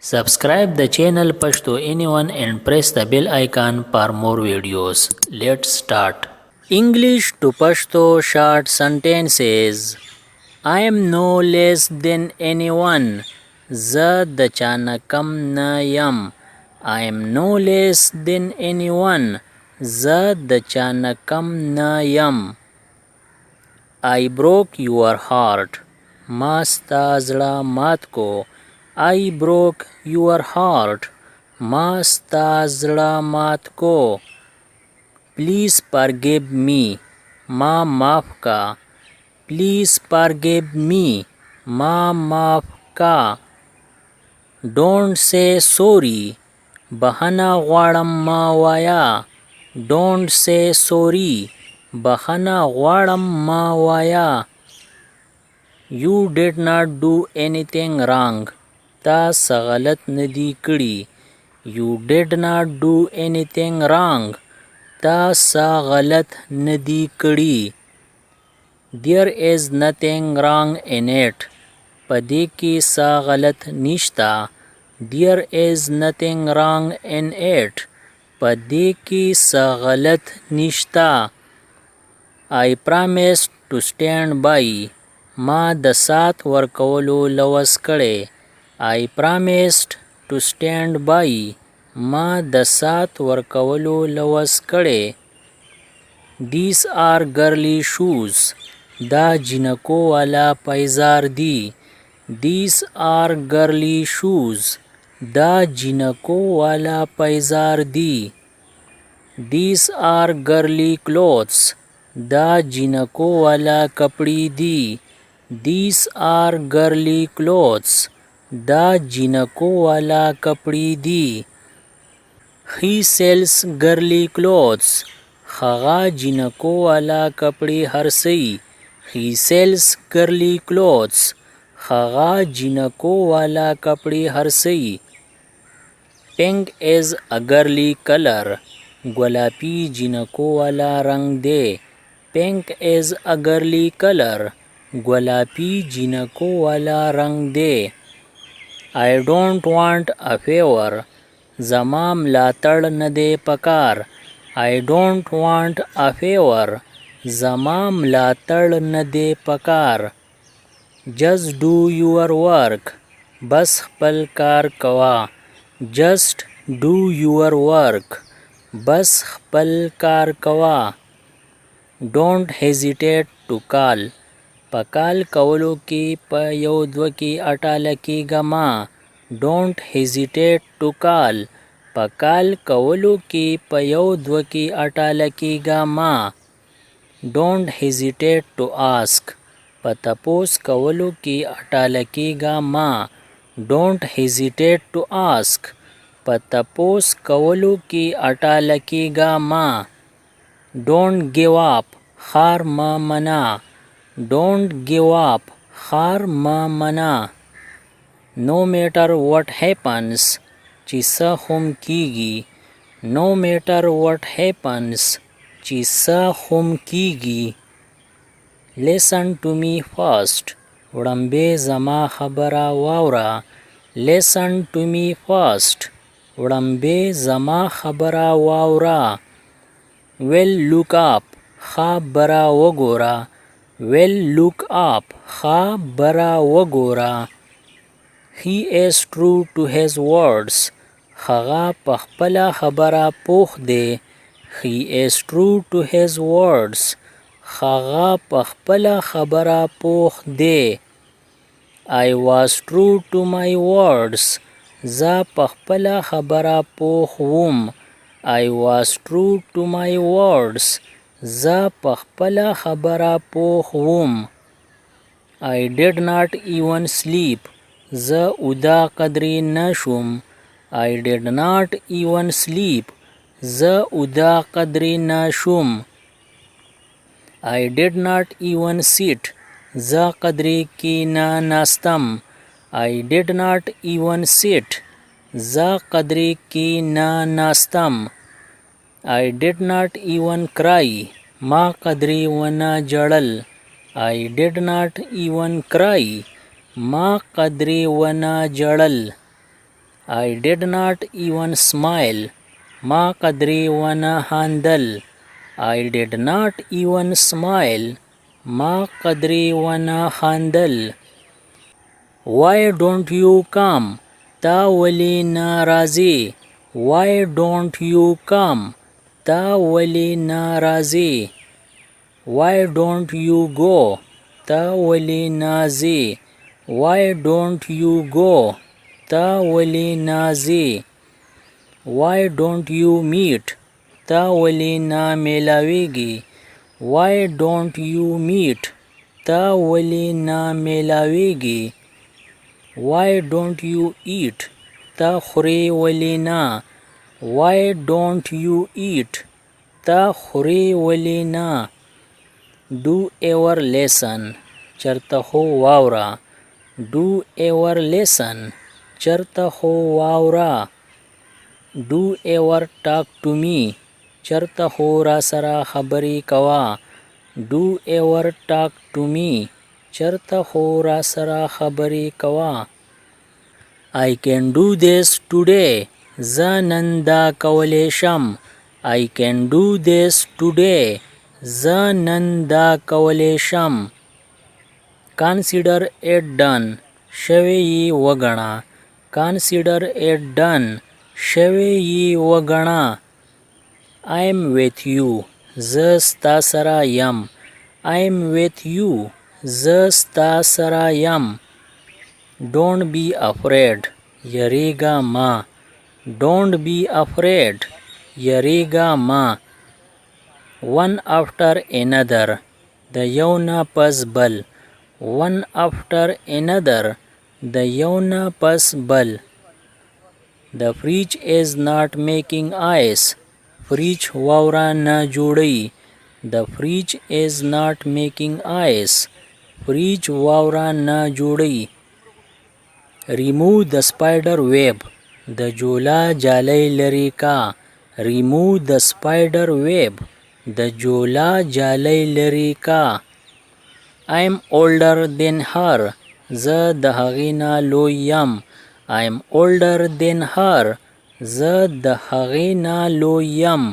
Subscribe the channel Pashto Anyone and press the bell icon for more videos. Let's start. English to Pashto short sentences. I am no less than anyone. زه د چانه کم نه یم. I am no less than anyone. زه د چانه کم نه یم. I broke your heart. ما ستا زړه مات کو. I broke your heart. ما ستا زړه مات کو. Please forgive me. ما معاف کا. Please forgive me. ما معاف کا. Don't say sorry. بخښنه غواړم ما وایا. Don't say sorry. بخښنه غواړم ما وایا. You did not do anything wrong. تا څه غلط نه دي کړي. You did not do anything wrong. تا څه غلط نه دي کړي. There is nothing wrong in it. په دې کې څه غلط نشته. There is nothing wrong in it. په دې کې څه غلط نشته. I promised to stand by. ما د سات ورکولو لوس کړی. I promised to stand by. ما د سات ورکولو لوس کړی. These are girly shoes. دا جنکو والا پایزار دی. These are girly shoes. دا جنکو والا پایزار دی. These are girly clothes. دا جنکو والا کپڑی دی. These are girly clothes. دا جنکو والا کپڑی دی. He sells girly clothes. هغه جنکو والا کپڑی هرسي. He sells girly clothes. هغه جنکو والا کپڑی هرسي. Pink is a girly color. gualapy جنکو والا رنگ دی. Pink is a girly color. gualapy جنکو والا رنگ دی. I don't want a favor. زما ملاتړ نه دی پکار. I don't want a favor. زما ملاتړ نه دی پکار. Just do your work. بس خپل کار کوا. Just do your work. بس خپل کار کوا. Don't hesitate to call. په کال کولو کې په یو دوه کې اټاله کېږه ما. Don't hesitate to call. په کال کولو کې په یو دوه کې اټاله کېږه ما. Don't hesitate to ask. په تپوس کولو کې اټاله کېږه ما. Don't hesitate to ask. په تپوس کولو کې اټاله کېږه ما. Don't give up. خار مه منه. Don't give up. خار مه منه. No matter what happens. چې څه هم کیږي. No matter what happens. چې څه هم کیږي. Listen to me first. وړاندې زما خبره واوره. Listen to me first. وړاندې زما خبره واوره. Well look up. ښه بره وګوره. Well look up. ښه بره وګوره. He is true to his words. هغه په خپله خبره پوخ دی. He is true to his words. هغه په خپله خبره پوخ دی. I was true to my words. زه په خپله خبره پوخ وم. I was true to my words. زه په خپله خبره پوخ وم. I did not even sleep. زه اوده قدرې نه شوم. I did not even sleep. زه اوده قدرې نه شوم. I did not even sit. زه قدرې کې نه ناستم. I did not even sit. زه قدرې کې نه ناستم. I did not even cry. ما قدرې ونه جړل. I did not even cry. ما قدرې ونه جړل. I did not even smile. ما قدري ونه خندل. I did not even smile. ما قدري ونه خندل. Why don't you come? تا ولی ناراضی. Why don't you come? تا ولی ناراضی. Why don't you go? تا ولی نازی. Why don't you go? تا ولی نازی. Why don't you meet? تا ولی نا میلاویگی. Why don't you meet? تا ولی نا میلاویگی. Why don't you eat? تا خوری ولی نا. Why don't you eat? تا خوری ولی نا. Do our lesson. چرته خو واوره. Do our lesson. چرته خو واوره. Do ever talk to me. چرته خو را سره خبرې کوا. Do ever talk to me. چرته خو را سره خبرې کوا. I can do this today. زه نن دا کولی شم. I can do this today. زه نن دا کولی شم. Consider it done. شوی یې وګڼه. Consider it done. شوی یې وګڼه. I am with you. زه ستا سره یم. I am with you. زه ستا سره یم. Don't be afraid. یریګه ما. Don't be afraid. یریګه ما. One after another. د یو نه پس بل. One after another. د یو نه پس بل. The fridge is not making ice. fridge واوره نه جوړی. The fridge is not making ice. fridge واوره نه جوړی. Remove the spider web. د جولا جالی لری کا. Remove the spider web. د جولا جالی لری کا. I am older than her. زه د هغې نه لوی یم. I am older than her. زه د هغې نه لوی یم.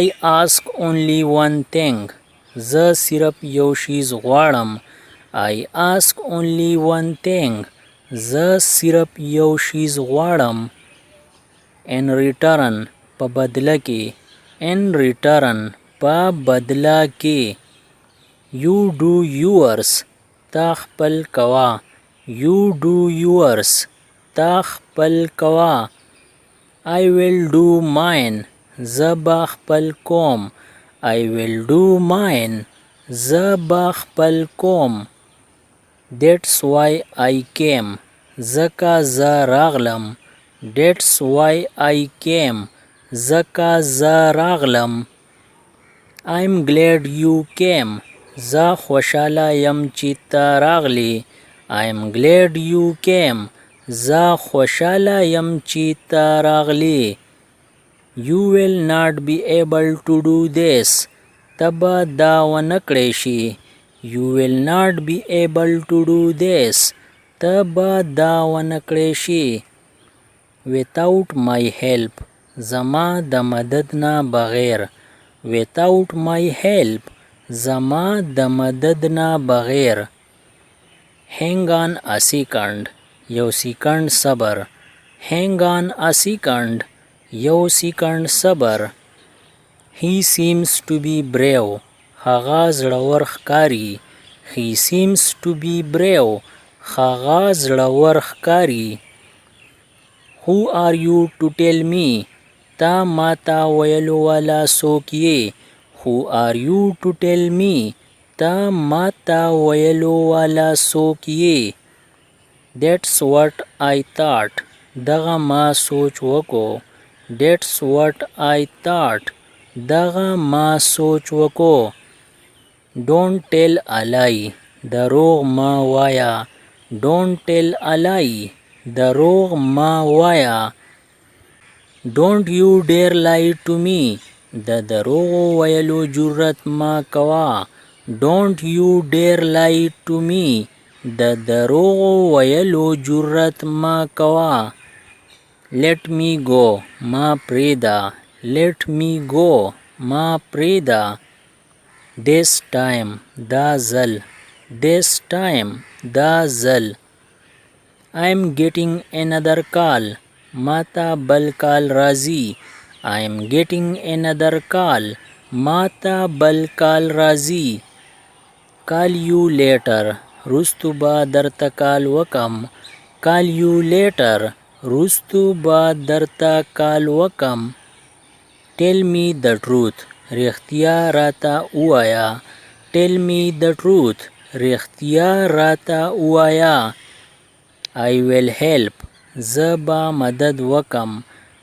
I ask only one thing. زه صرف یو شیز غواړم. I ask only one thing. زه صرف یو شیز غواړم. In return. په بدله کې. In return. په بدله کې. You do yours. تا خپل کوا. You do yours. تا خپل کوا. I will do mine. زه به خپل کوم. I will do mine. زه به خپل کوم. That's why I came. زکه زه راغلم. That's why I came. زکه زه راغلم. I'm glad you came. زه خوشحاله یم چې ته راغلی. I'm glad you came. زه خوشحاله یم چې ته راغلی. You will not be able to do this. ته به دا ونه کړی شي. You will not be able to do this. ته به دا ونه کړی شي. Without my help. زما د مدد نه بغیر. Without my help. زما د مدد نه بغیر. Hang on a second. یو سیکنډ صبر. Hang on a second. یو سیکنډ صبر. He seems to be brave. هغه زړور ښکاري. He seems to be brave. هغه زړور ښکاري. Who are you to tell me? تا ماته ویلو والا څوک یې. Who are you to tell me? تا ماته ویلو والا څوک یې. That's what I thought. دغه ما سوچ وکړو. That's what I thought. دغه ما سوچ وکړو. Don't tell a lie. دروغ ما وایا. Don't tell a lie. دروغ ما وایا. Don't you dare lie to me. د دروغ ویلو جرأت ما کوا. Don't you dare lie to me. د دروغ ویلو جرأت ما کوا. let me go ما پریدا let me go ما پریدا this time دا ځل this time دا ځل I'm getting another call ماته بل کال راځي I'm getting another call ماته بل کال راځي call you later رستو با درته کال وکم call you later رستو با درته کال وکم tell me the truth رښتیا راته ووایه tell me the truth رښتیا راته ووایه I will help زه به مدد وکم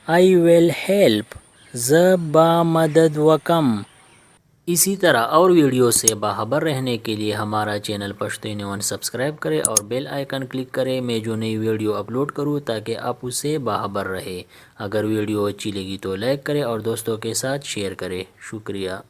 I will help زه به مدد وکم इसी तरह और वीडियो से बाखबर रहने के लिए हमारा चैनल Pashto anyone subscribe करें और बेल आइकन क्लिक करें मैं जो नई वीडियो अपलोड करूं ताकि आप उससे बाखबर रहे। अगर वीडियो अच्छी लगी तो लाइक करें और दोस्तों के साथ शेयर करें। शुक्रिया।